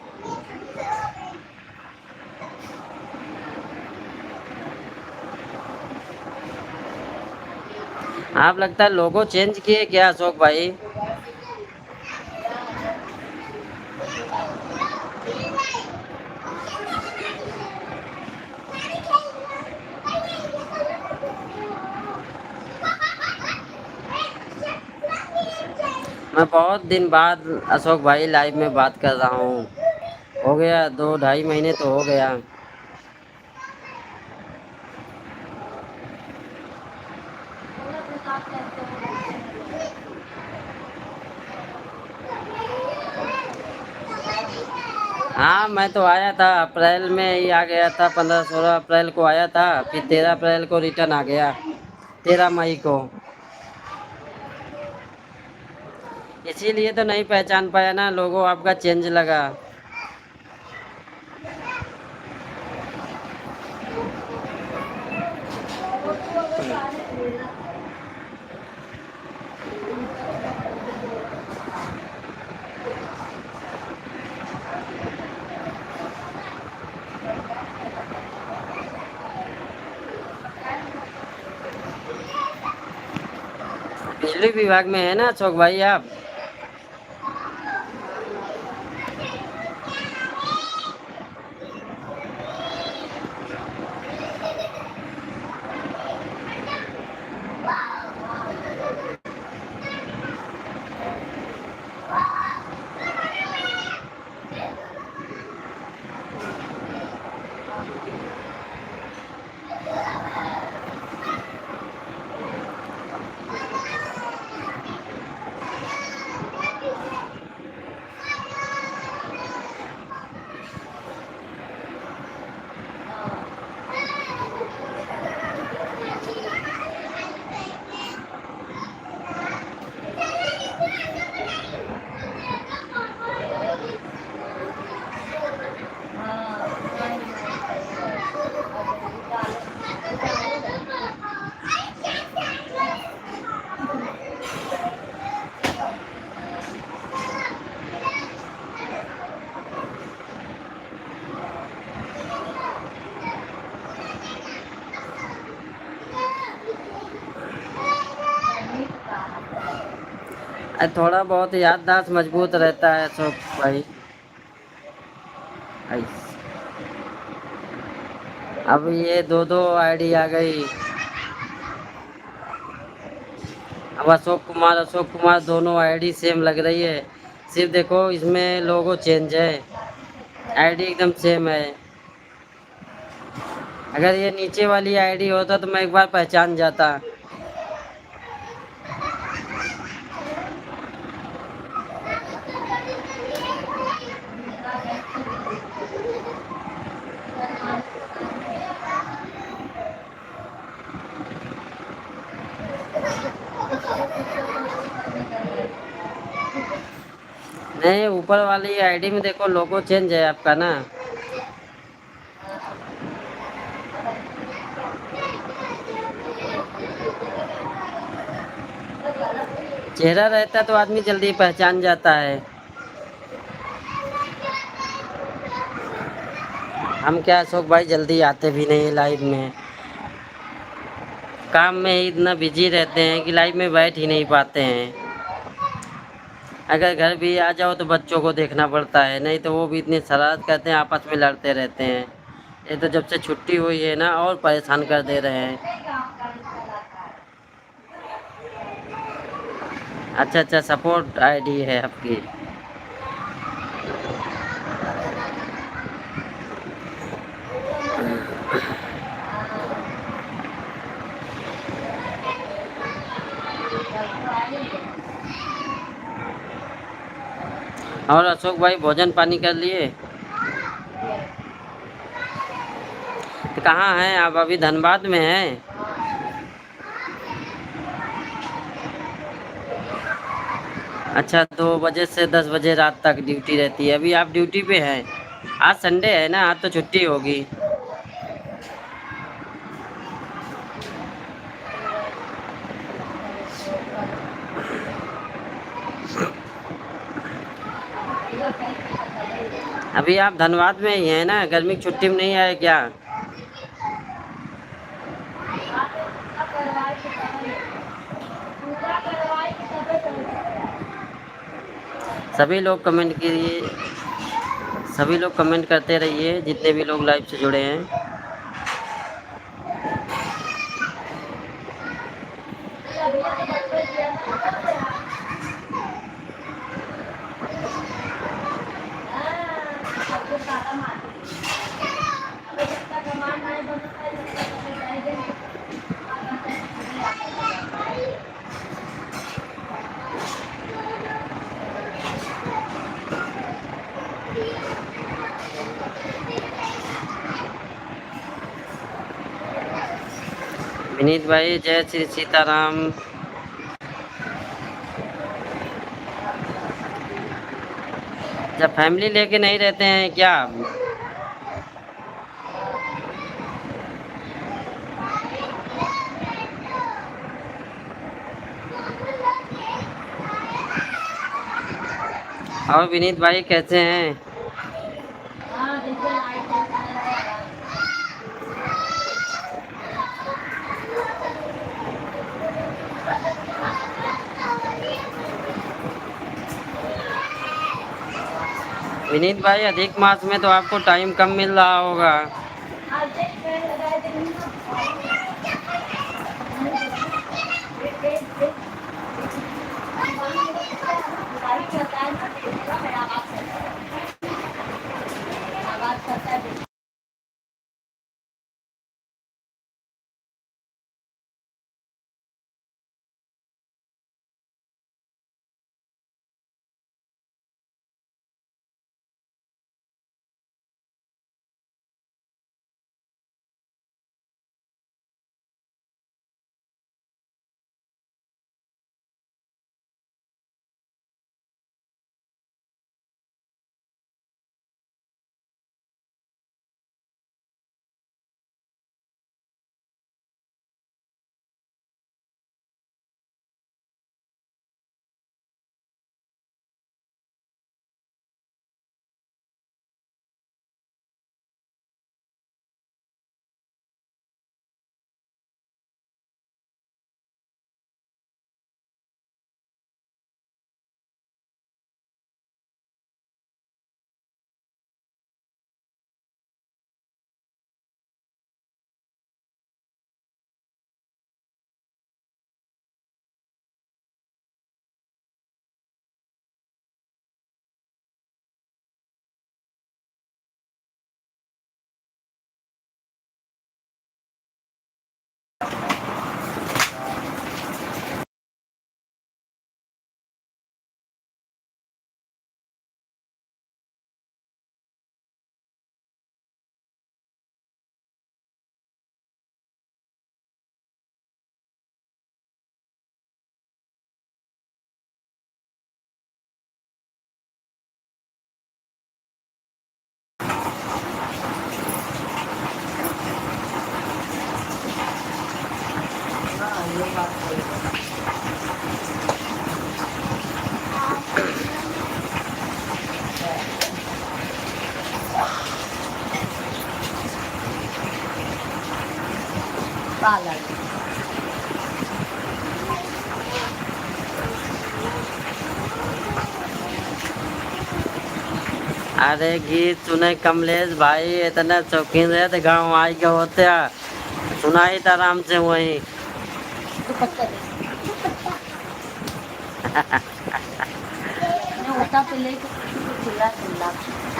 आप लगता है लोगो चेंज किए क्या अशोक भाई? मैं बहुत दिन बाद अशोक भाई लाइव में बात कर रहा हूँ। हो गया 2 ढाई महीने तो हो गया। हाँ, मैं तो आया था अप्रैल में ही आ गया था, 15-16 अप्रैल को आया था, फिर 13 अप्रैल को रिटर्न आ गया, 13 मई को। इसीलिए तो नहीं पहचान पाया ना, लोगो आपका चेंज लगा। बिजली विभाग में है ना अशोक भाई आप? थोड़ा बहुत याददाश्त मजबूत रहता है अशोक भाई। ऐस- अब ये दो दो आईडी आ गई। अब अशोक कुमार दोनों आईडी सेम लग रही है। सिर्फ देखो इसमें लोगो चेंज है, आईडी एकदम सेम है। अगर ये नीचे वाली आईडी होता तो मैं एक बार पहचान जाता। नहीं, ऊपर वाली आईडी में देखो लोगो चेंज है आपका ना। चेहरा रहता तो आदमी जल्दी पहचान जाता है। हम क्या अशोक भाई जल्दी आते भी नहीं लाइव में, काम में ही इतना बिजी रहते हैं कि लाइव में बैठ ही नहीं पाते हैं। अगर घर भी आ जाओ तो बच्चों को देखना पड़ता है, नहीं तो वो भी इतनी शरारत करते हैं, आपस में लड़ते रहते हैं। ये तो जब से छुट्टी हुई है ना और परेशान कर दे रहे हैं। अच्छा अच्छा, सपोर्ट आईडी है आपकी। और अशोक भाई भोजन पानी कर लिए? तो कहाँ हैं आप? अभी धनबाद में हैं? अच्छा, 2 बजे से 10 बजे रात तक ड्यूटी रहती है। अभी आप ड्यूटी पे हैं? आज संडे है ना, आज तो छुट्टी होगी। अभी आप धनबाद में ही हैं ना? गर्मी की छुट्टी में नहीं आए क्या? सभी लोग कमेंट कीजिए, सभी लोग कमेंट करते रहिए, जितने भी लोग लाइव से जुड़े हैं। विनीत भाई, जय श्री सीताराम। जब फैमिली लेके नहीं रहते हैं क्या? और विनीत भाई कैसे हैं? विनीत भाई, अधिक मास में तो आपको टाइम कम मिल रहा होगा। पालक अरे गीत सुने कमलेश भाई, इतने शौकीन रहे थे गाँव आई के होते हैं, सुनाई था आराम से वहीं। होता पे लेके चिल्ला चिल्ला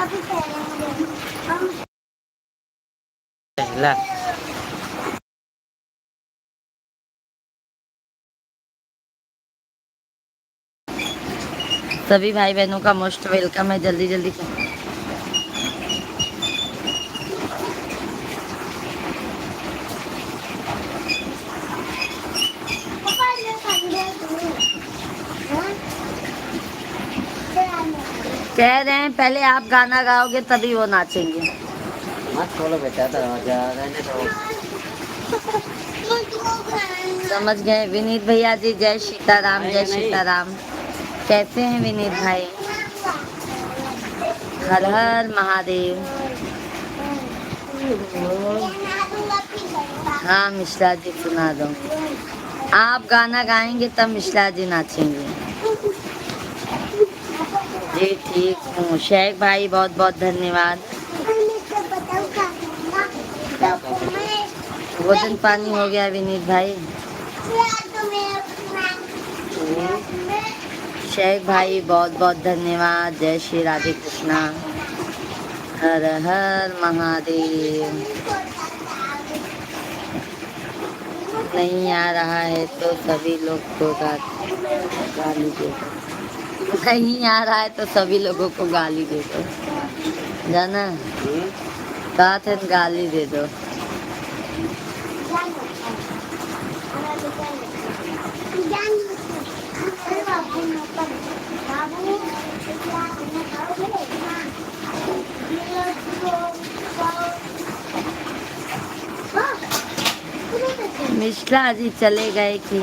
अभी पहले हम ला। सभी भाई बहनों का मोस्ट वेलकम है। जल्दी जल्दी कह रहे हैं पहले आप गाना गाओगे तभी वो नाचेंगे। मत खोलो बेटा, दरवाजा रहने दो। समझ गए विनीत भैया जी। जय सीताराम, जय सीताराम। कैसे हैं विनीत भाई? हर हर महादेव। हाँ मिश्रा जी सुना दो। आप गाना गाएंगे तब मिश्रा जी नाचेंगे। जी ठीक हूँ। शेख भाई बहुत बहुत धन्यवाद। भोजन पानी हो गया विनीत भाई? शेख भाई बहुत बहुत धन्यवाद। जय श्री राधे कृष्णा। हर हर महादेव। नहीं आ रहा है तो सभी लोग को गाली दे दो। नहीं आ रहा है तो सभी लोगों को गाली दे दो, जाना कहा थे गाली दे दो। मिश्रा जी चले गए कि?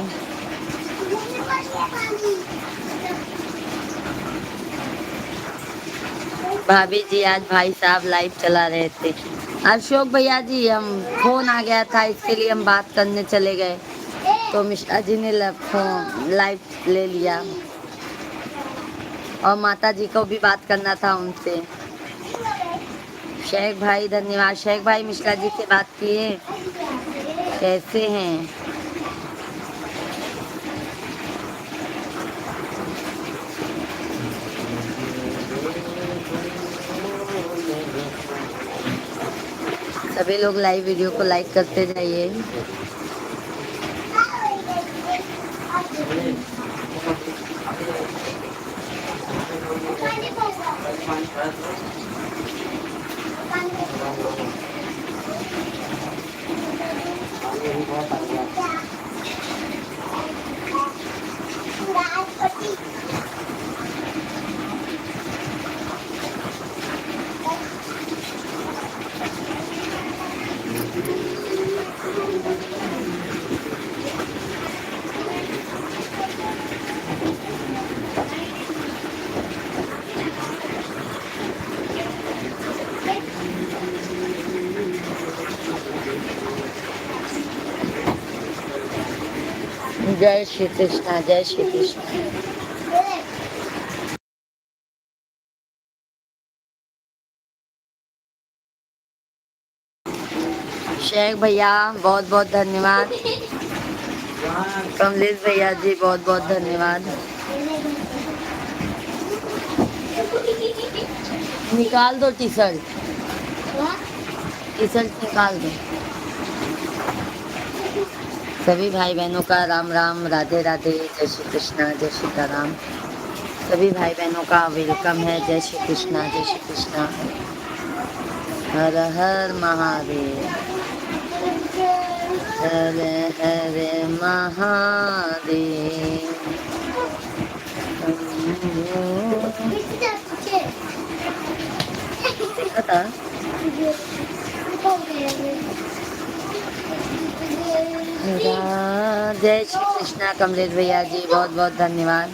भाभी जी आज भाई साहब लाइव चला रहे थे। अशोक भैया जी हम फोन आ गया था इसके लिए हम बात करने चले गए तो मिश्रा जी ने फोन लाइव ले लिया और माता जी को भी बात करना था उनसे। शेख भाई धन्यवाद। शेख भाई मिश्रा जी से बात किए? कैसे हैं? सभी लोग लाइव वीडियो को लाइक करते जाइए। जय श्री कृष्णा, जय श्री कृष्णा। शेख भैया बहुत बहुत धन्यवाद। कमलेश भैया जी बहुत बहुत धन्यवाद। निकाल दो टी शर्ट, टी शर्ट निकाल दो। सभी भाई बहनों का राम राम, राधे राधे, जय श्री कृष्णा, जय सीताराम। सभी भाई बहनों का वेलकम है। जय श्री कृष्णा, जय श्री कृष्णा। हर हर महादेव, हर हर महादेव। पता जय श्री कृष्णा। कमलेश भैया जी बहुत बहुत धन्यवाद।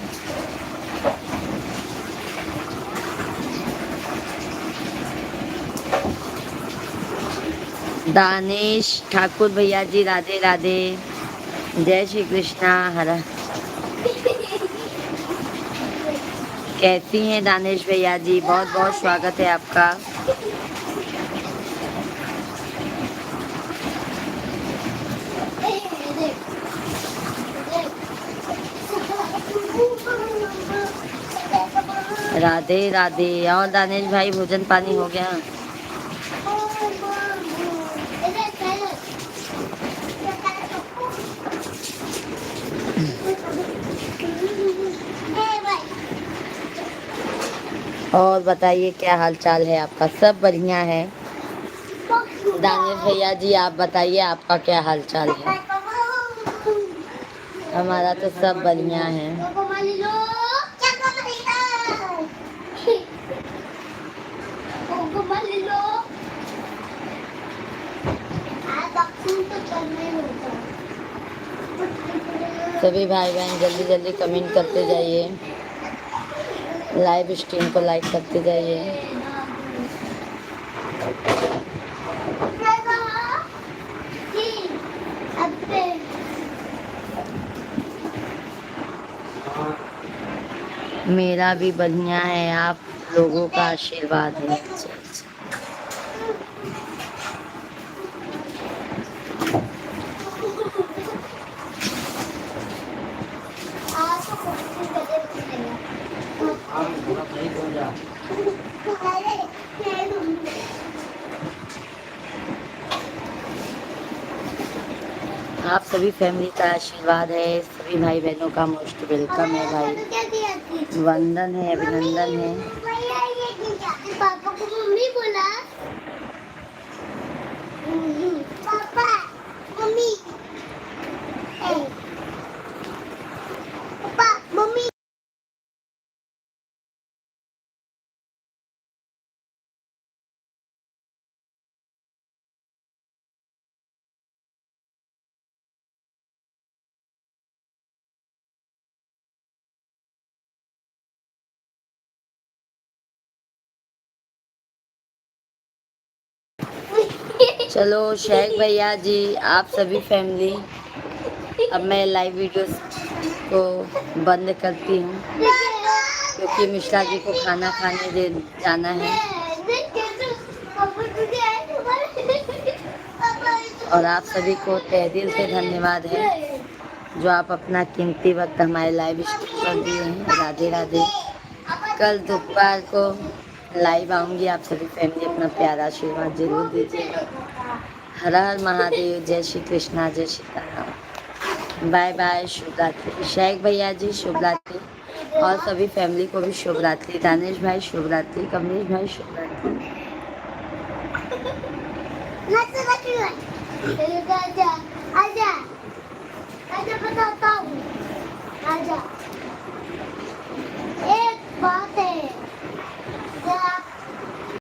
दानेश ठाकुर भैया जी राधे राधे, जय श्री कृष्णा। हरा कैसी हैं दानेश भैया जी? बहुत बहुत स्वागत है आपका। राधे राधे। और दानेश भाई भोजन पानी हो गया? और बताइए क्या हाल चाल है आपका? सब बढ़िया है। दानेश भैया जी आप बताइए आपका क्या हाल चाल है? हमारा तो सब बढ़िया है। मम्मा ले लो। बॉक्सिंग तो करना ही होता है। सभी भाई बहन जल्दी जल्दी कमेंट करते जाइए, लाइव स्ट्रीम को लाइक करते जाइए। मेरा भी बढ़िया है, आप लोगों का आशीर्वाद है। आप सभी फैमिली का आशीर्वाद है, सभी भाई बहनों का मोस्ट वेलकम है भाई, वंदन है, अभिनंदन है। पापा को मम्मी बोला। Papa mummy papa mummy. चलो शेख भैया जी, आप सभी फैमिली, अब मैं लाइव वीडियोस को बंद करती हूँ क्योंकि मिश्रा जी को खाना खाने दे जाना है। और आप सभी को तहे दिल से धन्यवाद है जो आप अपना कीमती वक्त हमारे लाइव स्ट्रीम पर दिए हैं। राधे राधे। कल दोपहर को लाइव आऊँगी, आप सभी फैमिली अपना प्यारा आशीर्वाद जरूर दीजिएगा। हर हर महादेव, जय श्री कृष्णा, जय सीताराम। बाय बाय, शुभ रात्रि। शेख भैया जी शुभ रात्रि, और सभी फैमिली को भी शुभ रात्रि। दानिश भाई शुभ रात्रि, कमलेश भाई शुभ रात्रि।